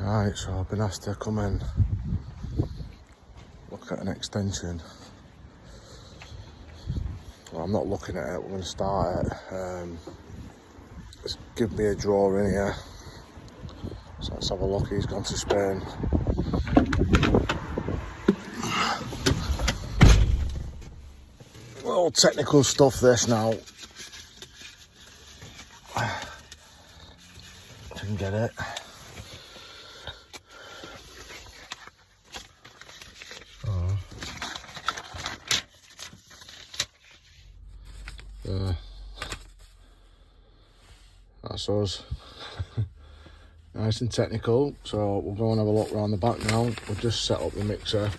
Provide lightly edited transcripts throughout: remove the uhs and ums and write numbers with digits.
Right, so I've been asked to come and look at an extension. Well, I'm not looking at it, we're going to start it. It's give me a drawing here. So let's have a look, he's gone to Spain. All technical stuff this now. I can get it. That's us. Nice and technical, so we'll go and have a look around the back now. We'll just set up the mixer.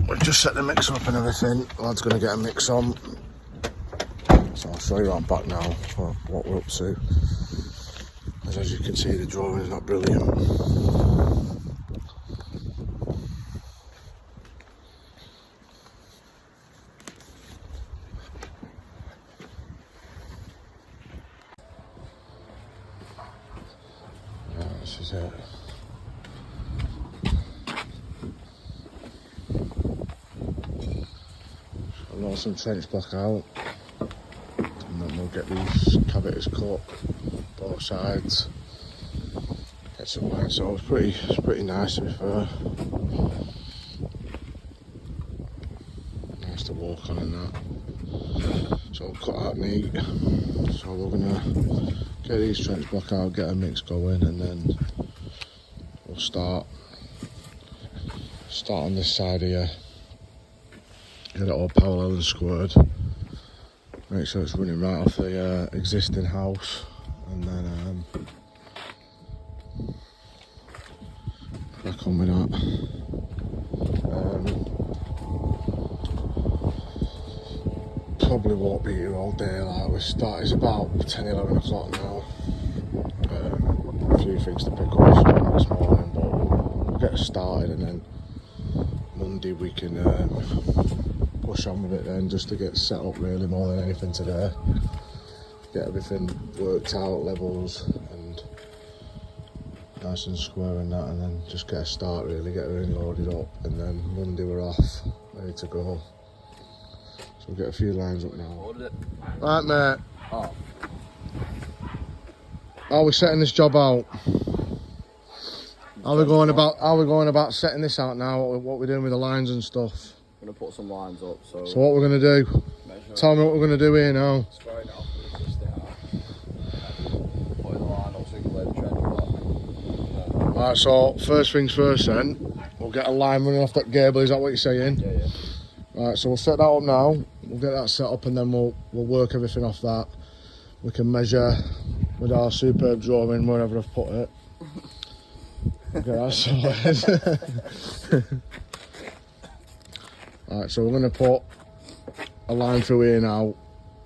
We'll just set the mixer up and everything. The lad's going to get a mix on. So I'll show you around back now for what we're up to. As you can see, the drawing is not brilliant. This is it. I'll roll some trench block out and then we'll get these cavities cut both sides. Get some light, so it's pretty nice to be fair. Nice to walk on and that. So we'll cut out neat. So we're gonna get these trench block out, get a mix going, and then we'll start on this side here. Get it all parallel and squared. Make sure it's running right off the existing house, and then crack on with that. Probably won't be here all day, like we start, it's about 10-11 o'clock now. A few things to pick up this morning, but we'll get started, and then Monday we can push on with it then, just to get set up really more than anything today. Get everything worked out, levels and nice and square and that, and then just get a start really, get everything loaded up, and then Monday we're off, ready to go. So we'll get a few lines up now. Right mate. Oh. How are we setting this job out? How are we going about setting this out now? What we're doing with the lines and stuff? I'm going to put some lines up. So what we're going to do? Tell me what we're going to do here now. Square it off with this thing out. Putting the line up so we can lay the trench block. Right, so first things first then, we'll get a line running off that gable, is that what you're saying? Yeah. Right, so we'll set that up now. We'll get that set up and then we'll work everything off that. We can measure with our superb drawing wherever I've put it. Okay, that's sorted. Alright, so we're going to put a line through here now,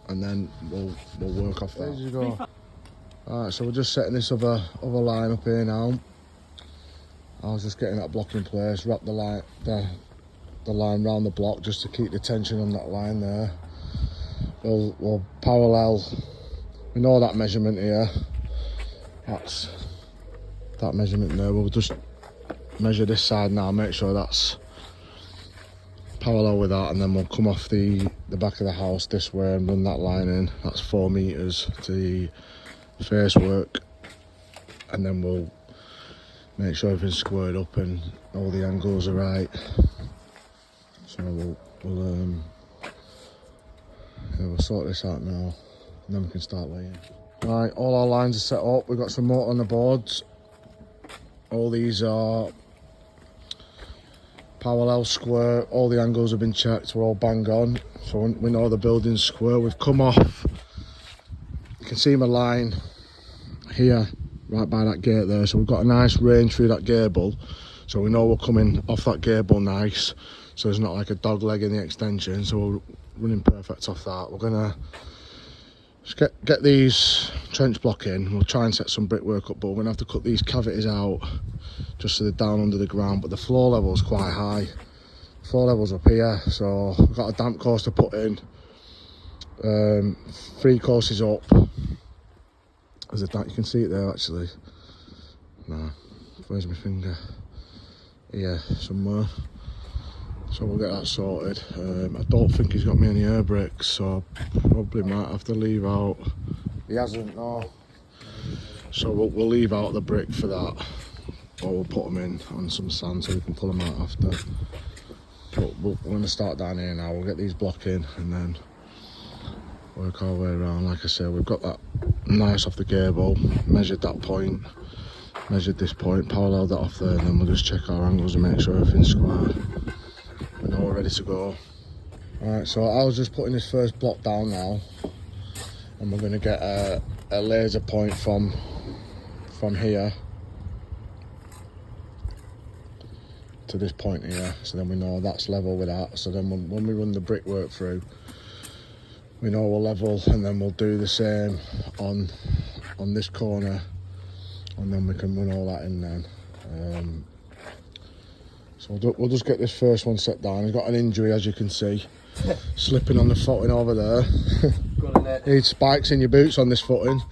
and then we'll work off that. There you go. Alright, so we're just setting this other line up here now. I was just getting that block in place, wrap the line round the block just to keep the tension on that line there. We'll parallel. We know that measurement here. That's that measurement there. We'll just measure this side now, make sure that's parallel with that, and then we'll come off the back of the house this way and run that line in. That's 4 meters to the face work, and then we'll make sure everything's squared up and all the angles are right. So we'll sort this out now, and then we can start laying. Right, all our lines are set up. We've got some mortar on the boards. All these are parallel, square. All the angles have been checked. We're all bang on. So we know the building's square. We've come off. You can see my line here, right by that gate there. So we've got a nice range through that gable. So we know we're coming off that gable nice. So there's not like a dog leg in the extension. So we're running perfect off that. We're gonna just get these trench block in. We'll try and set some brickwork up, but we're gonna have to cut these cavities out just so they're down under the ground. But the floor level is quite high. The floor level's up here, so we've got a damp course to put in. 3 courses up. There's a damp, you can see it there actually. Nah, where's my finger? Here, somewhere. So we'll get that sorted. I don't think he's got me any air bricks, so probably might have to leave out. He hasn't, no. So we'll leave out the brick for that, or we'll put them in on some sand so we can pull them out after. But we're going to start down here now. We'll get these block in and then work our way around. Like I said, we've got that nice off the gable, measured that point, measured this point, paralleled that off there, and then we'll just check our angles and make sure everything's square. We know we're ready to go. Alright, so I was just putting this first block down now, and we're going to get a laser point from here to this point here, so then we know that's level with that. So then when we run the brickwork through, we know we're level, and then we'll do the same on this corner, and then we can run all that in then. So we'll just get this first one set down. He's got an injury, as you can see, slipping on the footing over there. Need spikes in your boots on this footing.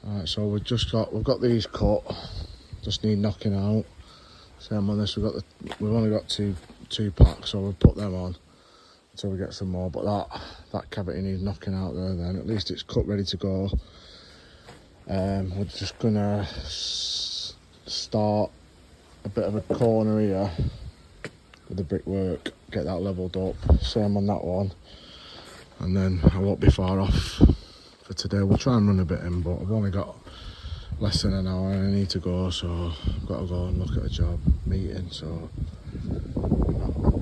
Alright, so we've got these cut, just need knocking out. Same on this, we've only got two packs, so we'll put them on until we get some more. But that cavity needs knocking out there then. At least it's cut, ready to go. We're just gonna start a bit of a corner here with the brickwork, get that levelled up. Same on that one. And then I won't be far off for today. We'll try and run a bit in, but I've only got less than an hour and I need to go, so I've got to go and look at a job meeting. So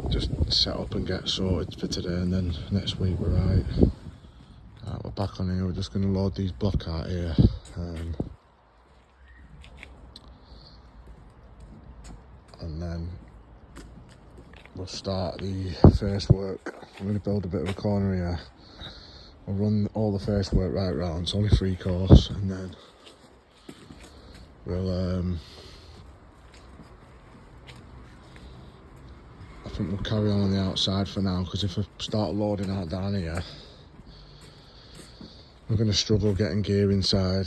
just set up and get sorted for today, and then next week we're right. We're back on here. We're just going to load these block out here. And then we'll start the first work. I'm going to build a bit of a corner here. We'll run all the first work right round. It's only 3 course, and then we'll I think we'll carry on the outside for now, because if I start loading out down here, we're going to struggle getting gear inside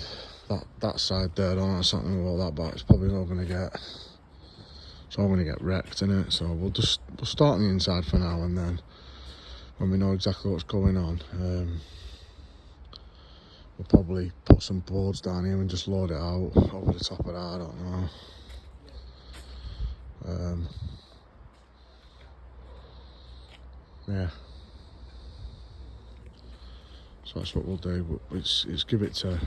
that side there. I don't know something about that, but it's probably not going to get. It's all going to get wrecked, innit? So we'll start on the inside for now, and then when we know exactly what's going on, we'll probably put some boards down here and just load it out over the top of that. I don't know. Yeah. So that's what we'll do. But it's give it to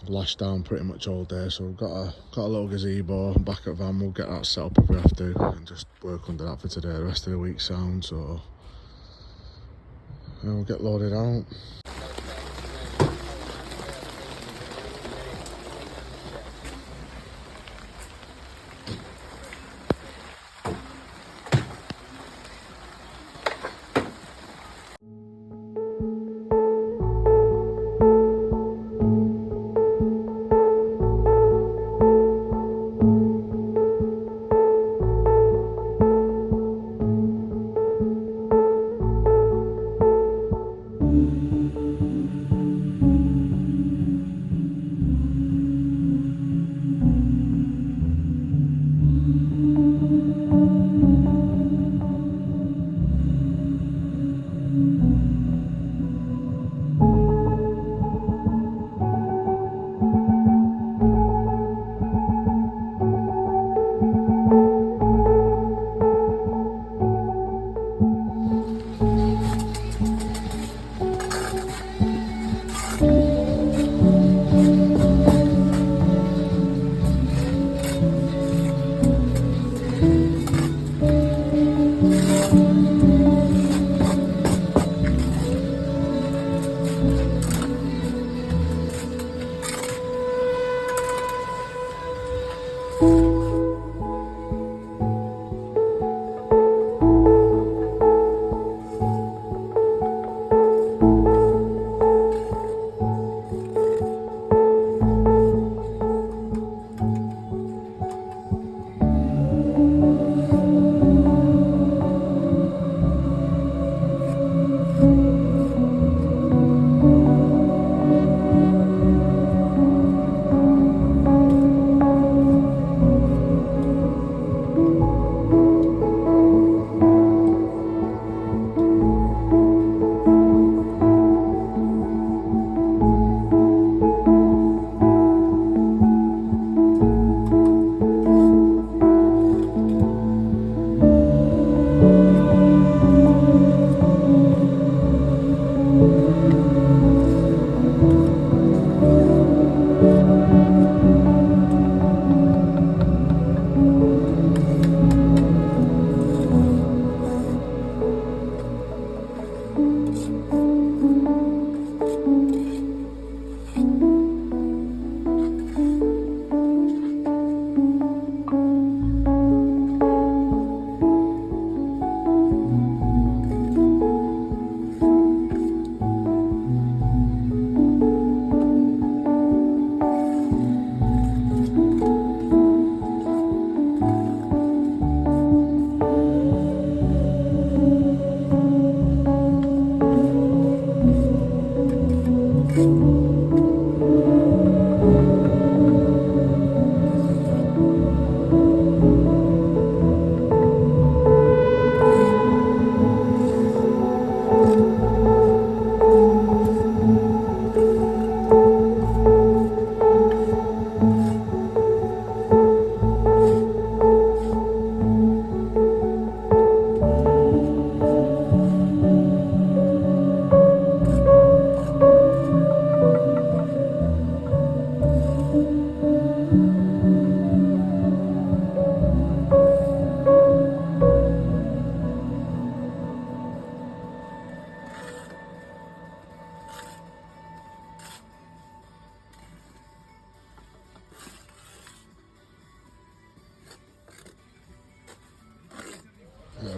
lash down pretty much all day. So we've got a little gazebo back at van. We'll get that set up if we have to, and just work under that for today. The rest of the week sound. So we'll get loaded out.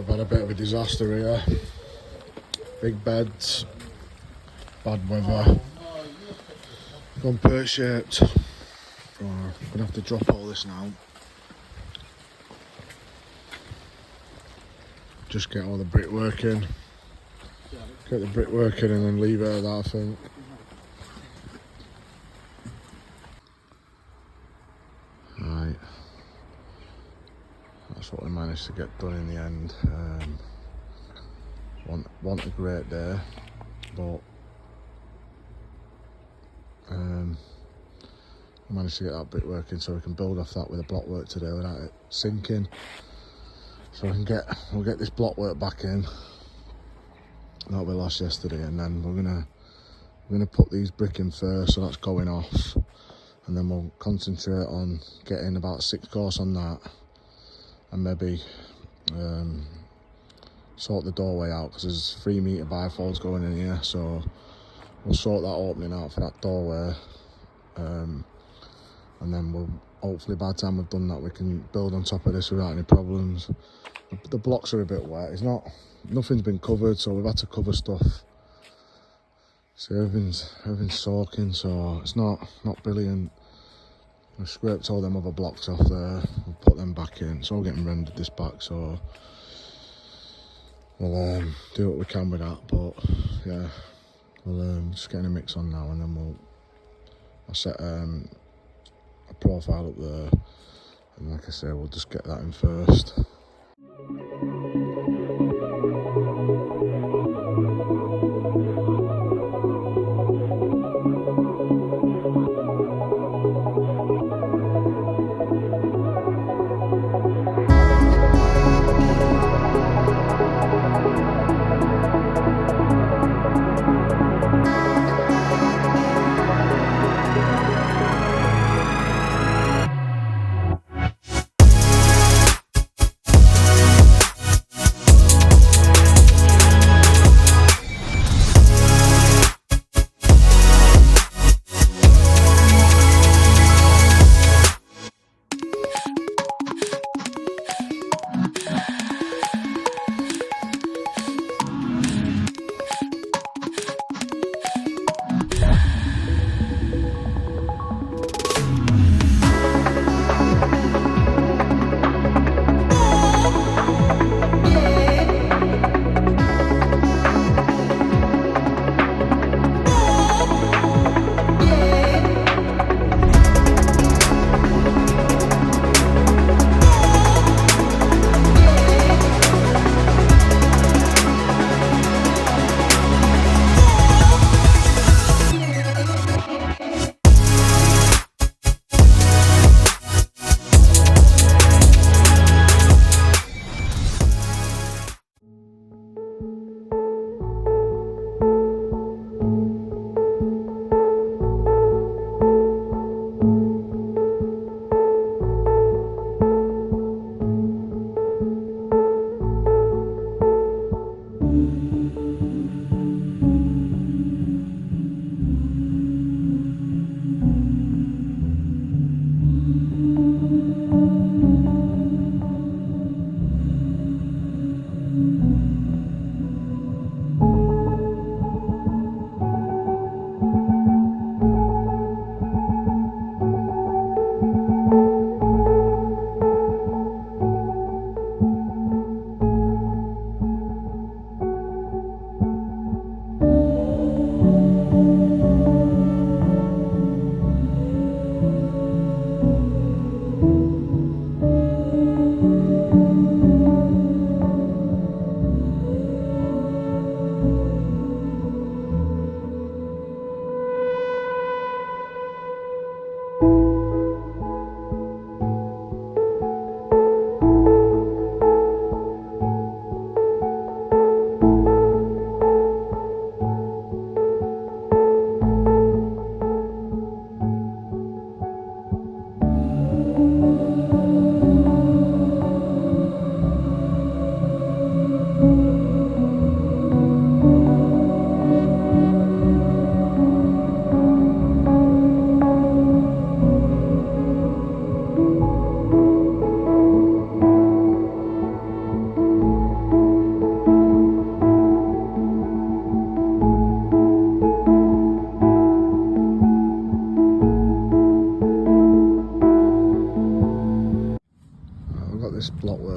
I've had a bit of a disaster here. Big beds, bad weather, gone pear-shaped. So I'm gonna have to drop all this now. Just get all the brickwork in. Get the brickwork in and then leave it at that, I think. Right. That's what we managed to get done in the end. Want a great day, but we managed to get that brickwork in so we can build off that with the block work today without it sinking. So we'll get this block work back in that we lost yesterday, and then we're gonna put these brick in first, so that's going off, and then we'll concentrate on getting about 6 course on that, and maybe sort the doorway out because there's 3 metre bifolds going in here, so we'll sort that opening out for that doorway, and then we'll hopefully by the time we've done that we can build on top of this without any problems. The blocks are a bit wet. Nothing's been covered, so we've had to cover stuff. So everything's soaking, so it's not brilliant. We've scraped all them other blocks off there. We'll put them back in. It's all getting rendered this back, so we'll do what we can with that. But yeah, we'll just get a mix on now, and then I'll set a profile up there, and like I say, we'll just get that in first.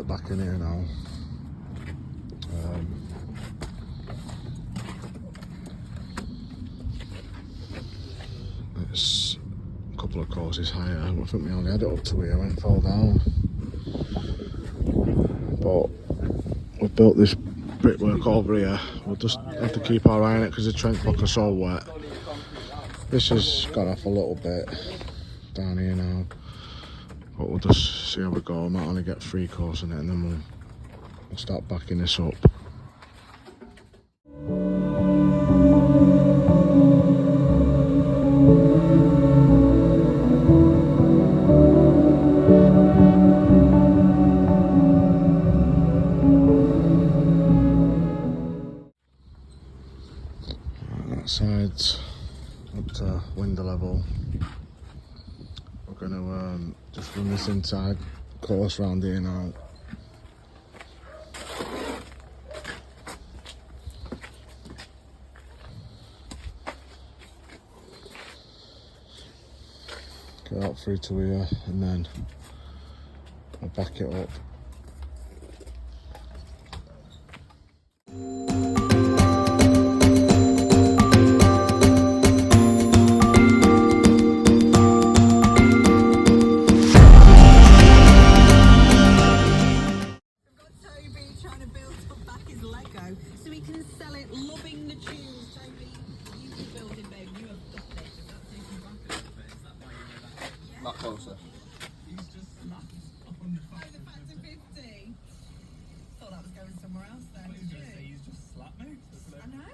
it back in here now. It's a couple of courses higher. I think we only had it up to here when it fell down. But we've built this brickwork over here. We'll just have to keep our eye on it because the trench block are so wet. This has gone off a little bit down here now. But we'll just see how we go. I might only get 3 courses in it and then we'll start backing this up. That side's up to window level. We're going to just run this inside course round here now. Get out through to here and then I'll back it up. So we can sell it, loving the tunes. Toby, you keep building, babe. You have got it. Not closer. He's just slapped on the fact of 50. Thought that was going somewhere else there. Did you? He's just slapped me. I know.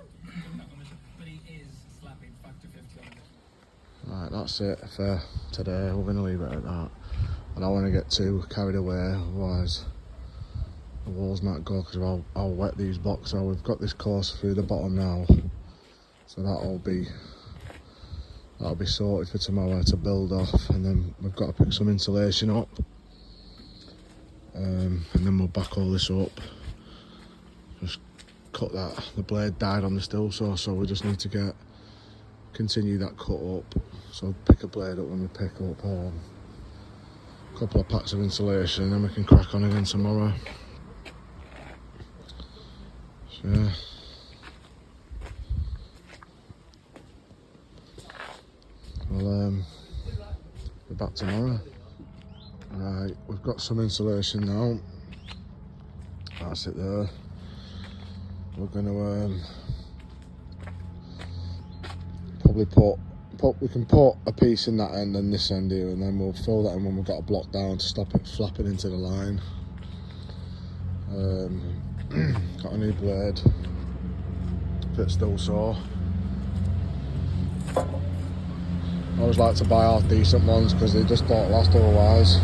But he is slapping factor 50 on Right, that's it for today. We're going to leave it at that. I don't want to get too carried away, otherwise the walls might go because of how wet these blocks are. We've got this course through the bottom now, so that'll be sorted for tomorrow to build off, and then we've got to pick some insulation up, and then we'll back all this up. Just cut that. The blade died on the still saw, so we just need to continue that cut up. So pick a blade up when we pick up a couple of packs of insulation, and then we can crack on again tomorrow. So, yeah. We'll be back tomorrow. Right, we've got some insulation now. That's it there. We're going to probably we can put a piece in that end and this end here, and then we'll fill that in when we've got a block down to stop it flapping into the line. Got a new blade, fit still saw. I always like to buy half decent ones because they just don't last otherwise.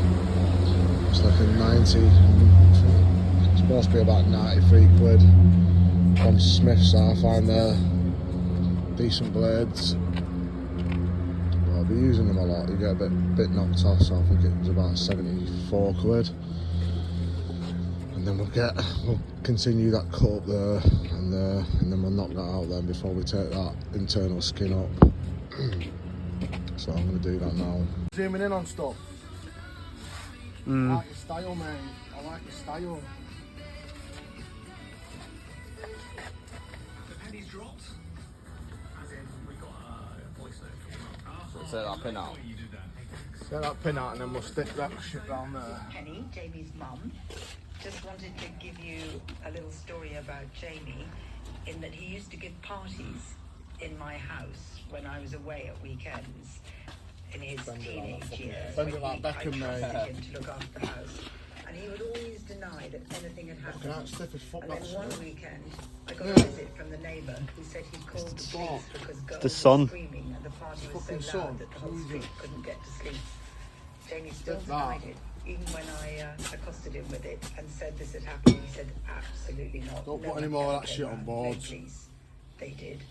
It's like a 90, it's supposed to be about 93 quid from Smith's. I find they're decent blades. But I'll be using them a lot. You get a bit knocked off, so I think it was about 74 quid. And then we'll continue that cut up there and then we'll knock that out then before we take that internal skin up. So I'm going to do that now. Zooming in on stuff. I like your style, mate. I like your style. The pennies dropped. As in, we got a voice note. So set that pin out. Set that pin out and then we'll stick that shit down there. Penny, Jamie's mum, just wanted to give you a little story about Jamie, in that he used to give parties in my house when I was away at weekends in his teenage years. Bend it like I Beckham, mate. trusted him to look after the house, and he would always deny that anything had Fucking out happened. stiff as fuck, And then that one shit. weekend, I got a visit from the neighbour who said he'd called the police because girls were sun. screaming and the party was Fucking so loud sun. that the whole Jesus. street couldn't get to sleep. Jamie still Stiff denied that. it, even when I accosted him with it and said this had happened. He said absolutely not. Don't No put any one more of ever that came shit on round. boards. Please. They did.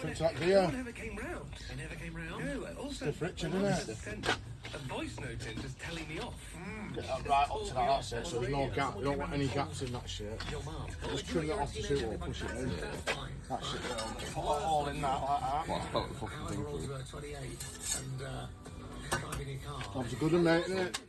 Fix that No gear. one ever came round. They never came round. No, also, Stiff Richard, my innit? mum sent a voice note in just telling me off. Get that right up to that, that's it. So there's no gap. You don't want any gaps in that shit. Your mum. Just trim that off the suit or push it in. That shit there. Put that all in that like that. What's about the fucking thing for you? 28 and driving a car. That was a good one, mate, innit?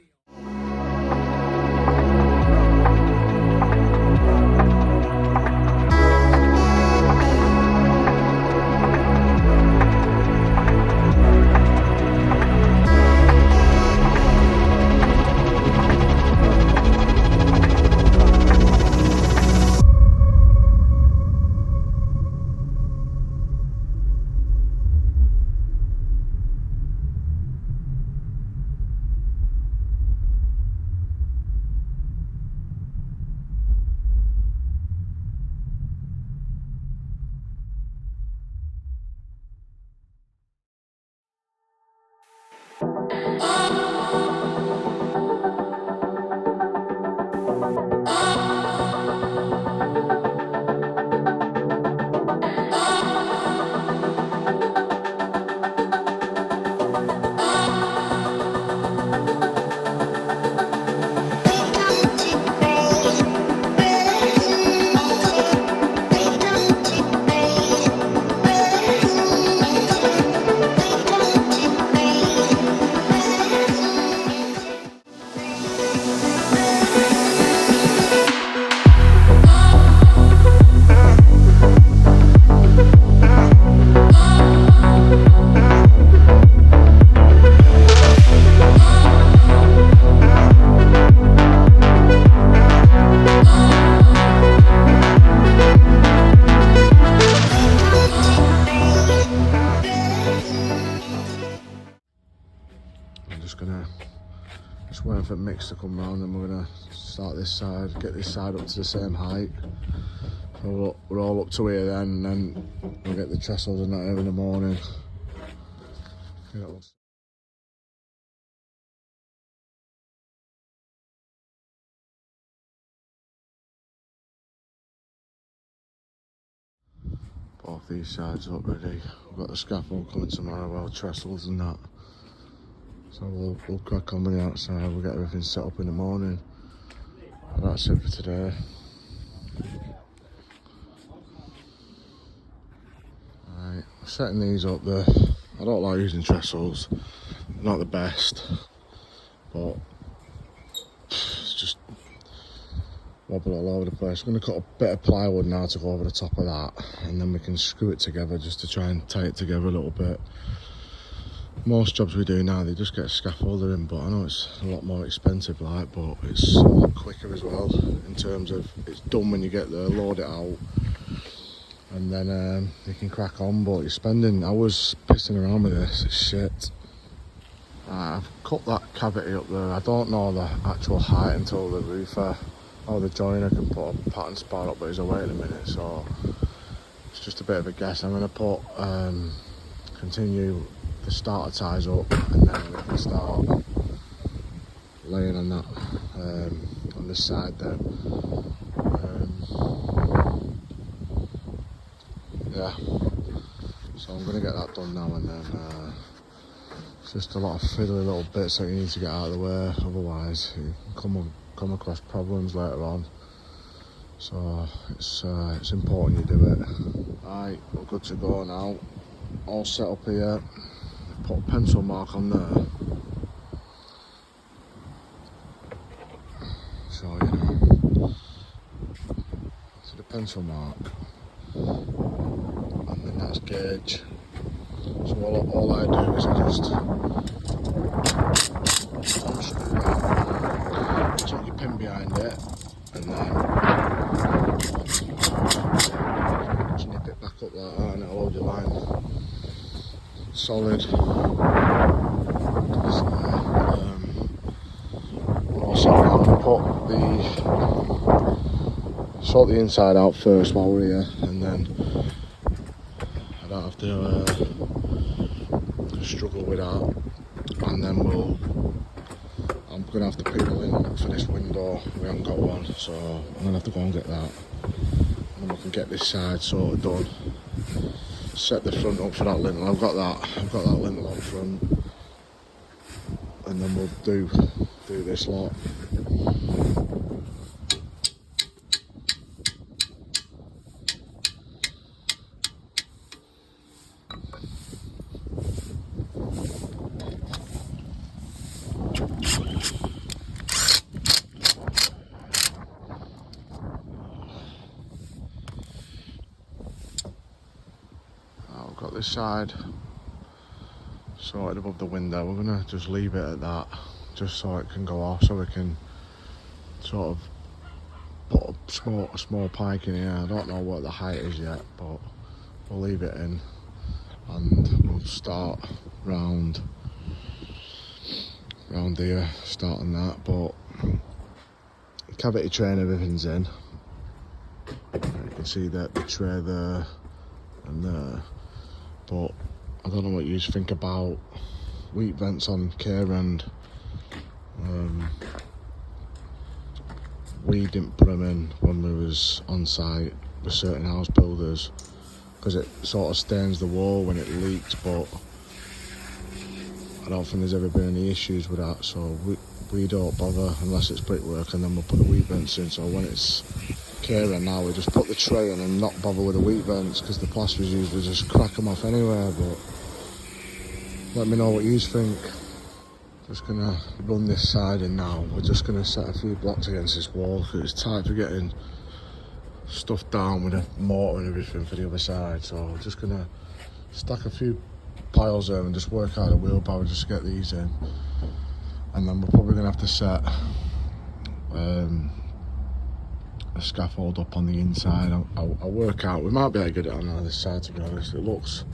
for mix to come round, and we're gonna start this side, get this side up to the same height. So we're all up to here then, and then we'll get the trestles and that here in the morning. Yeah. Both these sides up ready. We've got the scaffold coming tomorrow, well, trestles and that. So we'll crack on with the outside, we'll get everything set up in the morning. And that's it for today. Right, setting these up there. I don't like using trestles, not the best, but it's just wobble all over the place. I'm going to cut a bit of plywood now to go over the top of that, and then we can screw it together just to try and tie it together a little bit. Most jobs we do now, they just get a scaffolder in, but I know it's a lot more expensive, like, but it's a lot quicker as well in terms of it's done when you get there, load it out, and then you can crack on. But you're spending hours pissing around with this, it's shit. I've cut that cavity up there. I don't know the actual height until the roofer or the joiner can put a pattern spar up, but he's away in a minute, so it's just a bit of a guess. I'm going to put continue the starter ties up, and then we can start laying on that on this side there. Yeah, so I'm going to get that done now, and then it's just a lot of fiddly little bits that you need to get out of the way, otherwise you can come across problems later on. So it's important you do it. Right, we're good to go now. All set up here. Put a pencil mark on there. So you know. See the pencil mark, and then that's gauge. So all I do is I just unscrew that, tuck your pin behind it, and then snip it back up like that, and it'll hold your line solid. Also, I'm going to sort the inside out first while we're here, and then I don't have to struggle with that. And then I'm going to have to pick the lint up for this window. We haven't got one, so I'm going to have to go and get that. And we can get this side sort of done. Set the front up for that lintel. I've got that lintel up front, and then we'll do this lot. I've got this side sorted above the window. We're going to just leave it at that, just so it can go off, so we can sort of put a small pike in here. I don't know what the height is yet, but we'll leave it in, and we'll start round here, starting that. But cavity tray and everything's in. You can see that the tray there and there. But I don't know what you think about wheat vents on care end. We didn't put them in when we was on site with certain house builders because it sort of stains the wall when it leaks, but I don't think there's ever been any issues with that, so we don't bother unless it's brickwork, and then we'll put the wheat vents in. So when it's care end now, we just put the tray in and not bother with the wheat vents, because the plasters usually just crack them off anywhere. But let me know what you think. Just gonna run this side in now. We're just gonna set a few blocks against this wall because it's tight for getting stuff down with a mortar and everything for the other side. So we're just gonna stack a few piles there and just work out a wheelbarrow just to get these in. And then we're probably gonna have to set a scaffold up on the inside. I'll work out. We might be able to get it on the other side, to be honest. It looks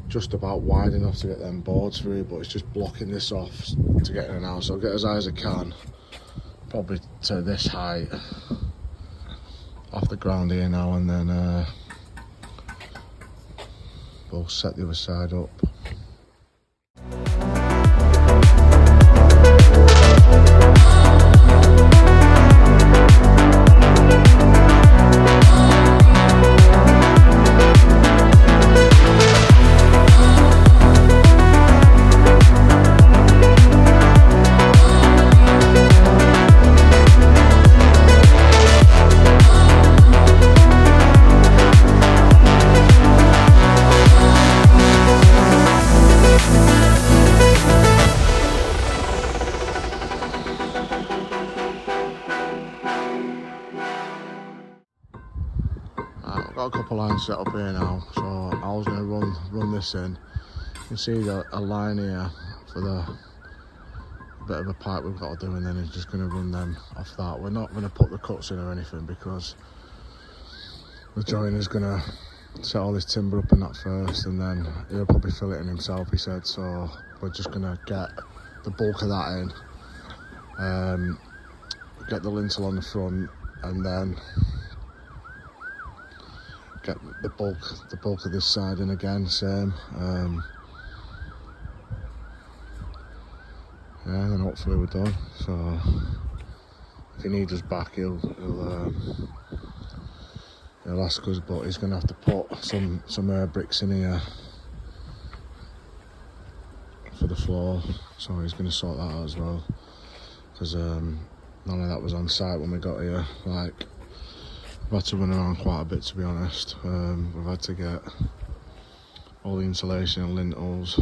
just about wide enough to get them boards through, but it's just blocking this off to get in and out. So I'll get as high as I can, probably to this height off the ground here now, and then we'll set the other side up. I've got a couple lines set up here now, so I was going to run this in. You can see a line here for the bit of a pipe we've got to do, and then it's just going to run them off that. We're not going to put the cuts in or anything because the joiner's going to set all this timber up in that first, and then he'll probably fill it in himself, he said. So we're just going to get the bulk of that in, get the lintel on the front, and then get the bulk of this side in again, same. Yeah, and then hopefully we're done. So if he needs us back, he'll ask us, but he's gonna have to put some bricks in here for the floor, so he's gonna sort that out as well, because none of that was on site when we got here. Like, we've had to run around quite a bit, to be honest. We've had to get all the insulation and lintels,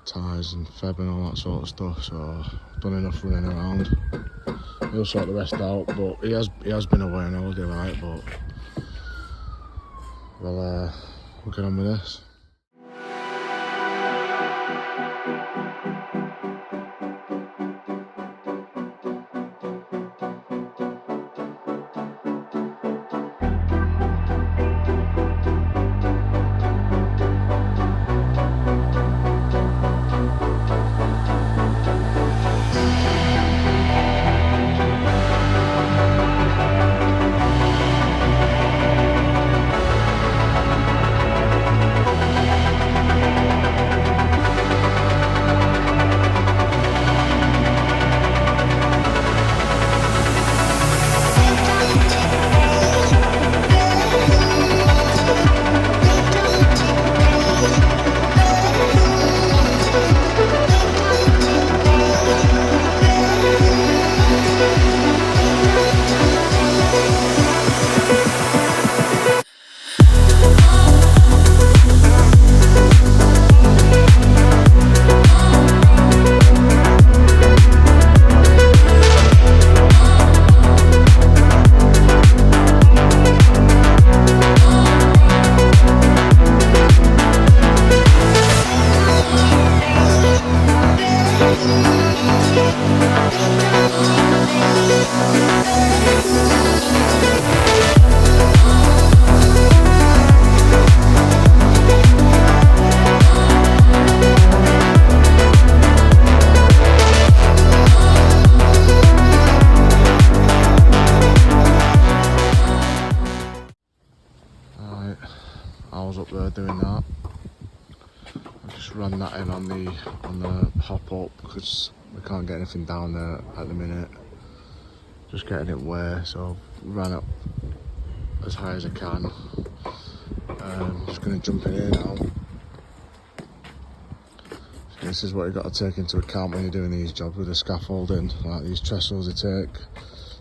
ties and feb and all that sort of stuff, so I've done enough running around. He'll sort the rest out, but he has been away on holiday, right? But we'll get on with this. Up there doing that. I just ran that in on the hop up because we can't get anything down there at the minute. Just getting it where, so ran up as high as I can. Just going to jump in here now. So this is what you've got to take into account when you're doing these jobs with the scaffolding. Like these trestles, they take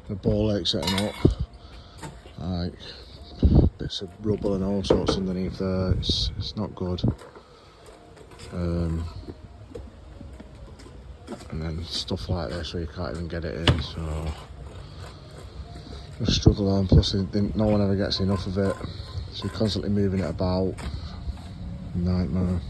the ball ache setting up. Like bits of rubble and all sorts underneath there. It's not good. And then stuff like this where you can't even get it in, so just struggle on. Plus no one ever gets enough of it, so you're constantly moving it about. Nightmare.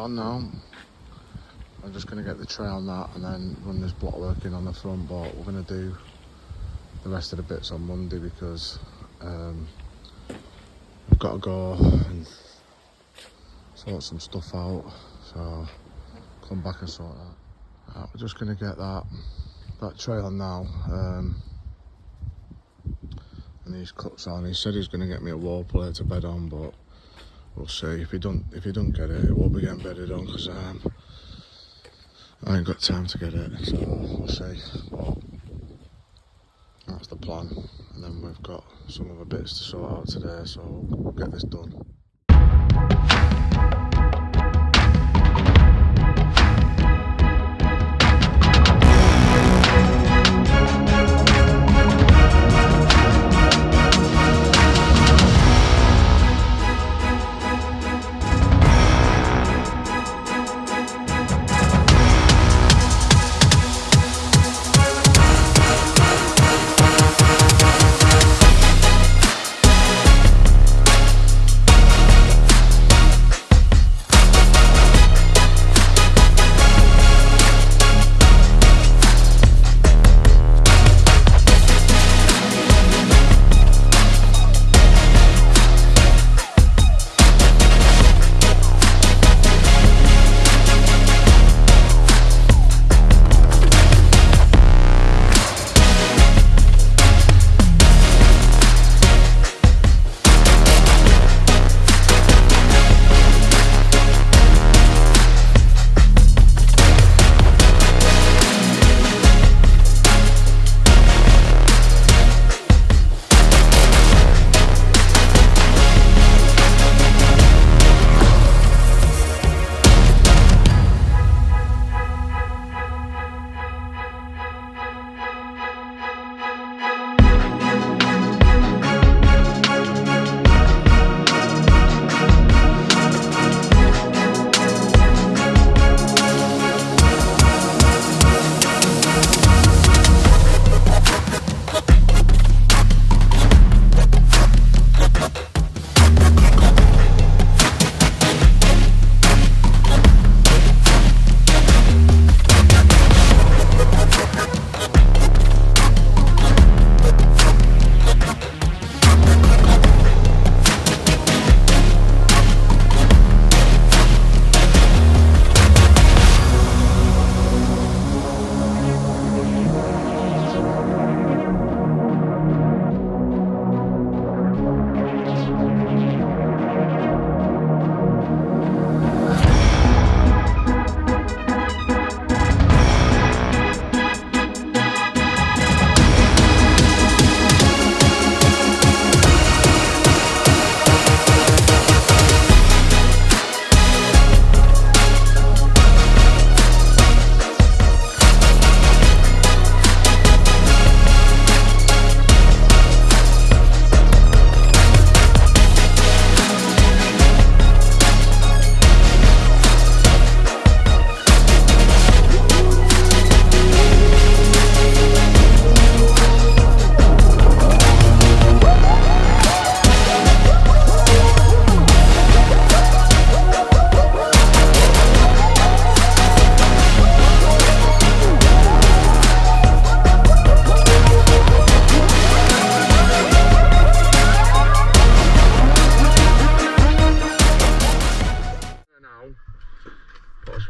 on now. I'm just going to get the tray on that and then run this block work in on the front, but we're going to do the rest of the bits on Monday because we've got to go and sort some stuff out, so come back and sort that. Right, we're just going to get that tray on now, and these cuts on. He said he's going to get me a wall plate to bed on, but we'll see. If he don't get it, it won't be getting bedded on because I ain't got time to get it, so we'll see. But that's the plan, and then we've got some other bits to sort out today, so we'll get this done.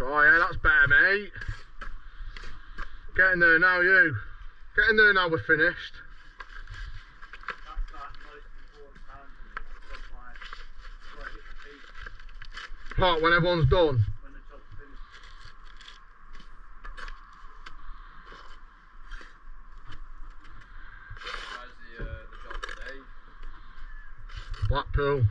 Oh yeah, that's better, mate. Get in there now, you. Get in there now, we're finished. That's like the most important time for me. It's like hit the peak What, when everyone's done? when the job's finished. How's the job today? Blackpool.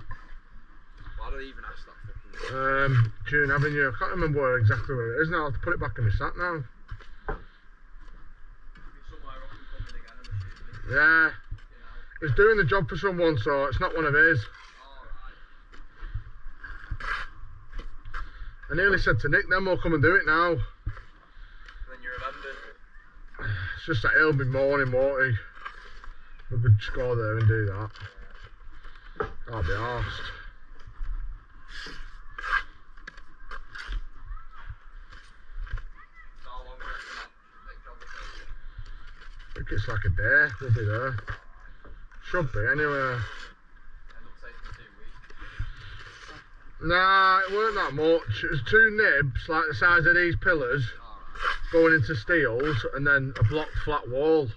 Why do I even ask that fucking June Avenue. I can't remember where exactly where it is now. I'll have to put it back in my sat now. somewhere up and coming again, I'm assuming. Yeah. You know. He's doing the job for someone, so it's not one of his. Alright. I nearly said to Nick, then we'll come and do it now. Then you remember. It's just that he'll be mourning, won't he? We could just go there and do that. I'll be arsed. think it's like a day we'll be there. Should be anyway. Nah, it weren't that much. It was 2 nibs, like the size of these pillars, going into steels, and then a block flat wall.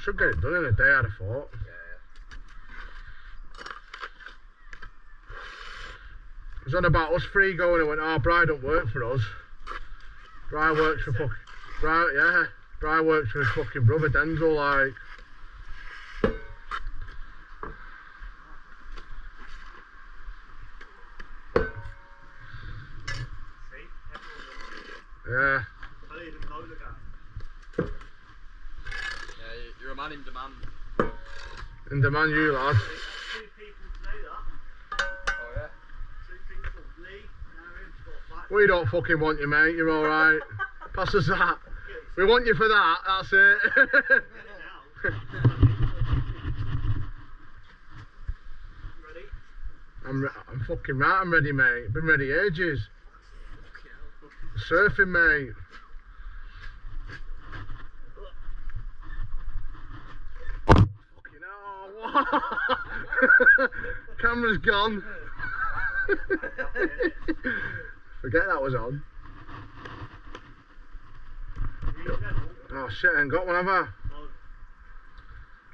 Should get it done in a day, I'd have thought. It was on about us 3 going, and went, oh, Bri don't work for us. Bri works for fucking... Bri works for his fucking brother Denzel, like. Yeah. I didn't even know the guy. Yeah, you're a man in demand. In demand, you lad. 2 people today, that. Oh yeah? 2 people, Lee, now him's got back. We don't fucking want you, mate. You're alright. Pass us that. We want you for that. That's it. I'm fucking right. I'm ready, mate. Been ready ages. Surfing, mate. Fucking hell. What? Camera's gone. Forget that was on. Oh shit, I ain't got one, have I?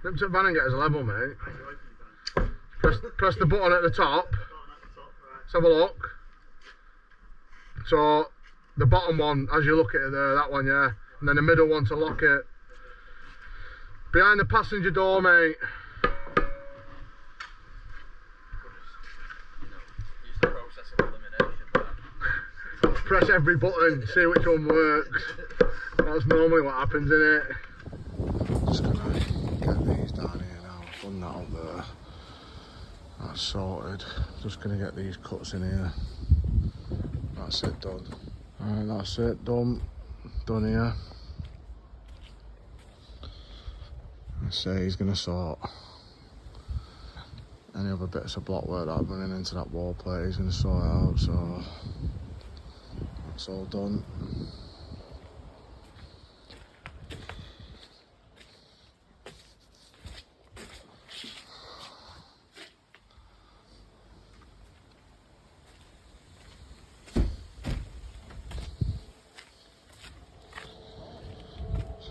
Nip to the van and get us a level, mate. Press the button at the top. Let's have a look. So, the bottom one, as you look at it there, that one, yeah. And then the middle one to lock it. Behind the passenger door, mate. Use the process of elimination. Press every button, see which one works. That's normally what happens, innit? Just gonna get these down here now. I've done that up there. That's sorted. Just gonna get these cuts in here. That's it done. Alright, that's it done. Done here. Let's say he's gonna sort any other bits of block work that I'm running into that wall plate. He's gonna sort it out. So that's all done.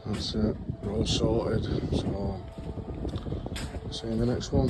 That's it, we're all sorted, so see you in the next one.